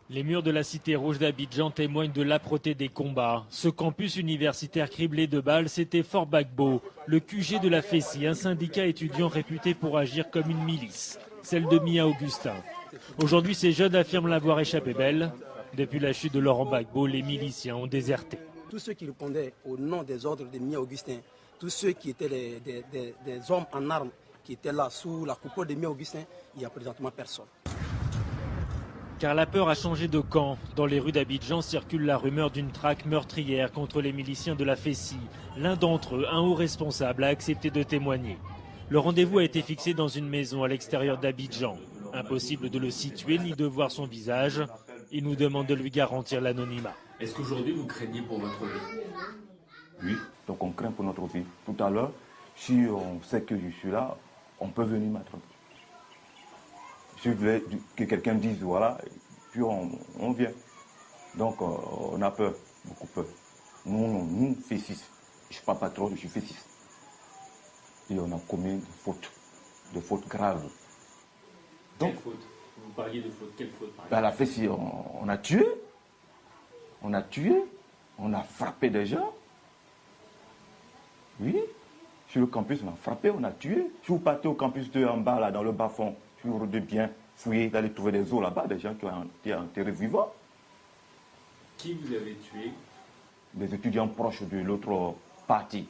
Les murs de la cité rouge d'Abidjan témoignent de l'âpreté des combats. Ce campus universitaire criblé de balles, c'était Fort Gbagbo, le QG de la FESI, un syndicat étudiant réputé pour agir comme une milice, celle de Mia Augustin. Aujourd'hui, ces jeunes affirment l'avoir échappé belle. Depuis la chute de Laurent Gbagbo, les miliciens ont déserté. Tous ceux qui répondaient au nom des ordres de Mia Augustin, tous ceux qui étaient des hommes en armes, qui étaient là sous la coupole de Mia Augustin, il n'y a présentement personne. Car la peur a changé de camp. Dans les rues d'Abidjan circule la rumeur d'une traque meurtrière contre les miliciens de la FESI. L'un d'entre eux, un haut responsable, a accepté de témoigner. Le rendez-vous a été fixé dans une maison à l'extérieur d'Abidjan. Impossible de le situer ni de voir son visage. Il nous demande de lui garantir l'anonymat. Est-ce qu'aujourd'hui vous craignez pour votre vie? Oui, donc on craint pour notre vie. Tout à l'heure, si on sait que je suis là, on peut venir m'attraper. Je voulais que quelqu'un dise voilà, puis on vient. Donc on a peur, beaucoup peur. Nous, fait 6. Je ne suis pas patron, je suis fait 6. Et on a commis des fautes graves. Donc, quelle faute? Vous parliez de faute, quelle faute? Ben, la fait si on a tué, on a frappé des gens. Oui, sur le campus, on a frappé, on a tué. Si vous partez au campus 2 en bas, là, dans le bas-fond, sur de bien fouiller, d'aller trouver des os là-bas, des gens qui ont été enterrés vivants. Qui vous avez tué? Des étudiants proches de l'autre parti.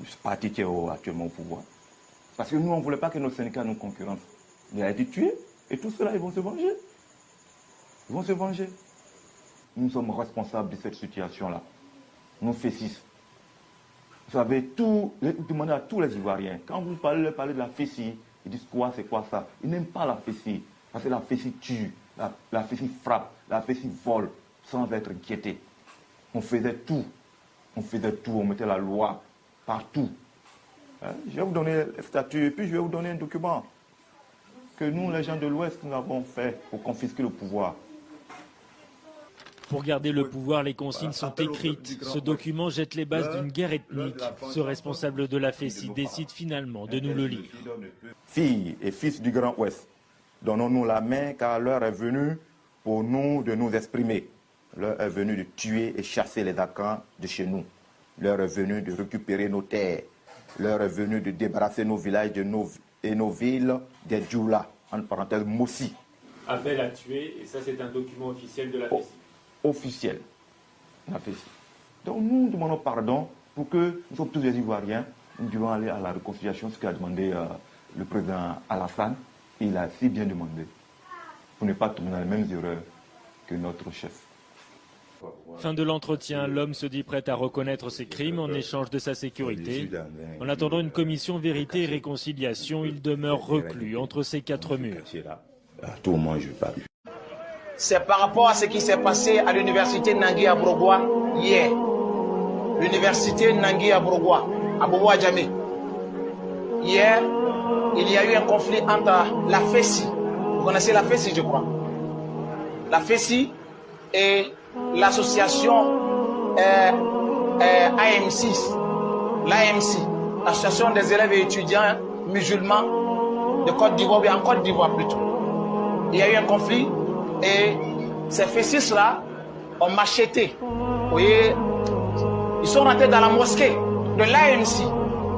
Ce parti qui est actuellement au pouvoir. Parce que nous, on ne voulait pas que nos syndicats nous concurrencent. Il a été tué, et tout cela, ils vont se venger. Ils vont se venger. Nous sommes responsables de cette situation-là. Nous fait 6. Vous savez, demandez à tous les Ivoiriens, quand vous parlez de la FESI, ils disent quoi, c'est quoi ça? Ils n'aiment pas la FESI, parce que la FESI tue, la FESI frappe, la FESI vole, sans être inquiété. On faisait tout, on mettait la loi partout. Je vais vous donner le statut, et puis je vais vous donner un document que nous, les gens de l'Ouest, nous avons fait pour confisquer le pouvoir. Pour garder le pouvoir, les consignes sont écrites. Ce document jette les bases d'une guerre ethnique. Ce responsable de la FESI décide finalement de nous le lire. Filles et fils du Grand Ouest, donnons-nous la main car l'heure est venue pour nous de nous exprimer. L'heure est venue de tuer et chasser les Akans de chez nous. L'heure est venue de récupérer nos terres. L'heure est venue de débarrasser nos villages et nos villes des Djoula, entre parenthèses Mossi. Appel à tuer, et ça c'est un document officiel de la FESI. Officiel. La FESI. Donc nous demandons pardon pour que nous sommes tous des Ivoiriens. Nous devons aller à la réconciliation, ce qu'a demandé le président Alassane. Il a si bien demandé pour ne pas tomber dans les mêmes erreurs que notre chef. Fin de l'entretien, l'homme se dit prêt à reconnaître ses crimes en échange de sa sécurité. En attendant une commission vérité et réconciliation, il demeure reclus entre ces 4 murs. Tout le monde, je parle. C'est par rapport à ce qui s'est passé à l'université Nangui à Brogua hier. L'université Nangui à Brogua, à Bobo-Adjamé. Hier, il y a eu un conflit entre la FESI. Vous connaissez la FESI, je crois. La FESI et l'association AM6. L'AMC, l'association des élèves et étudiants musulmans de Côte d'Ivoire, bien en Côte d'Ivoire plutôt. Il y a eu un conflit. Et ces FESIS-là ont macheté. Vous voyez, ils sont rentrés dans la mosquée de l'AMC,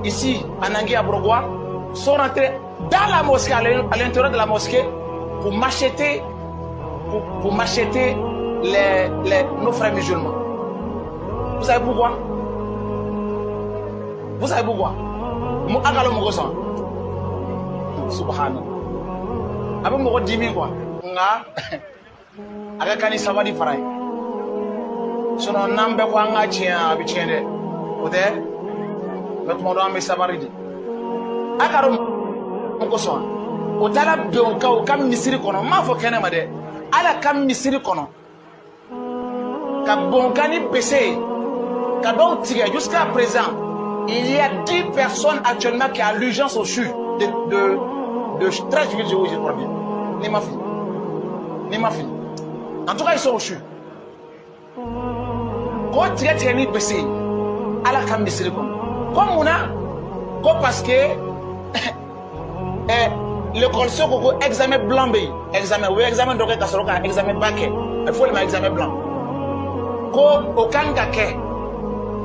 ici, à Nangui à Brogua. Ils sont rentrés dans la mosquée, à l'intérieur de la mosquée, pour macheter, nos frères musulmans. Vous savez pourquoi? Vous savez pourquoi? Subhanallah. Avec mon 10 000 quoi. Avec Kani Sabadi Farai. Sinon, Nambe Wanga Chia Abichende. Ode, mais mon nom est Sabaridi. Akarum Mokosoa. Otala Bionka ou Kam Misiri Kono, Mafo Kenemade. Ala Kam Misiri Kono. Kabonkani PC. Kadon Tigre, jusqu'à présent, il y a 10 personnes actuellement qui ont l'urgence au CHU de 13 villes, je crois bien. Ni ma fille. Ni ma fille. En tout cas, ils sont au CHU. Quand tu es ni PC, à la camisole, comme on a, parce que l'école so ko examen blanc be examen we examen do ka soro ka examen ba ke il faut le examen blanc ko o kan ka ke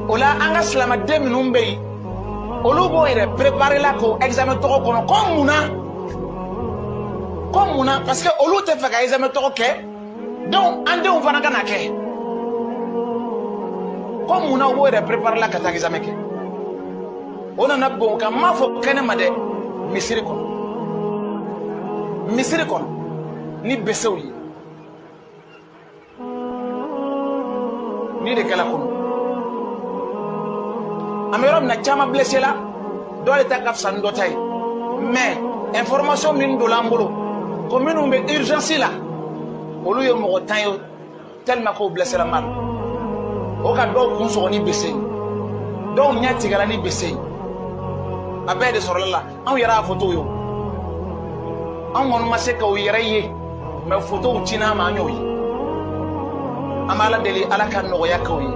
o la anga slama de minum be olu bo ire préparer la ko examen to ko no comme muna parce que olu te fa ka examen to ke donc ande on fana kana ke comme muna o bo ire préparer la ka ta examen ke on a bon ka ma fo kene ma de misiri kon ni besew yi ni de kala kono amerom na chama blessé la do le takaf san do tay mais information min do lambolo ko minu be urgence la olu yo mo tan yo tellement ko blessé la mal o ka do kun so ni bese do nyati gala ni bese abe de sorala an yara photo yo an won ma se ka o yere ye mais photo tina ma nyoyi amala deli ala kan no ya ka yi.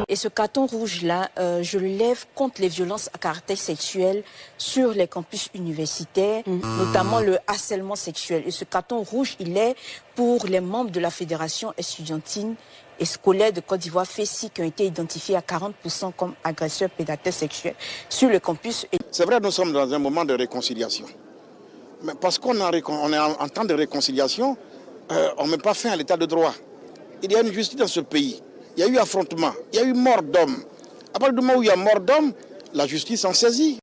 Et ce carton rouge-là, je le lève contre les violences à caractère sexuel sur les campus universitaires, notamment le harcèlement sexuel. Et ce carton rouge, il est pour les membres de la Fédération estudiantine et scolaire de Côte d'Ivoire, FESI, qui ont été identifiés à 40% comme agresseurs prédateurs sexuels sur le campus. C'est vrai, nous sommes dans un moment de réconciliation. Mais parce qu'on est en temps de réconciliation, on ne met pas fin à l'état de droit. Il y a une justice dans ce pays. Il y a eu affrontement, il y a eu mort d'hommes. À partir du moment où il y a mort d'hommes, la justice en saisit.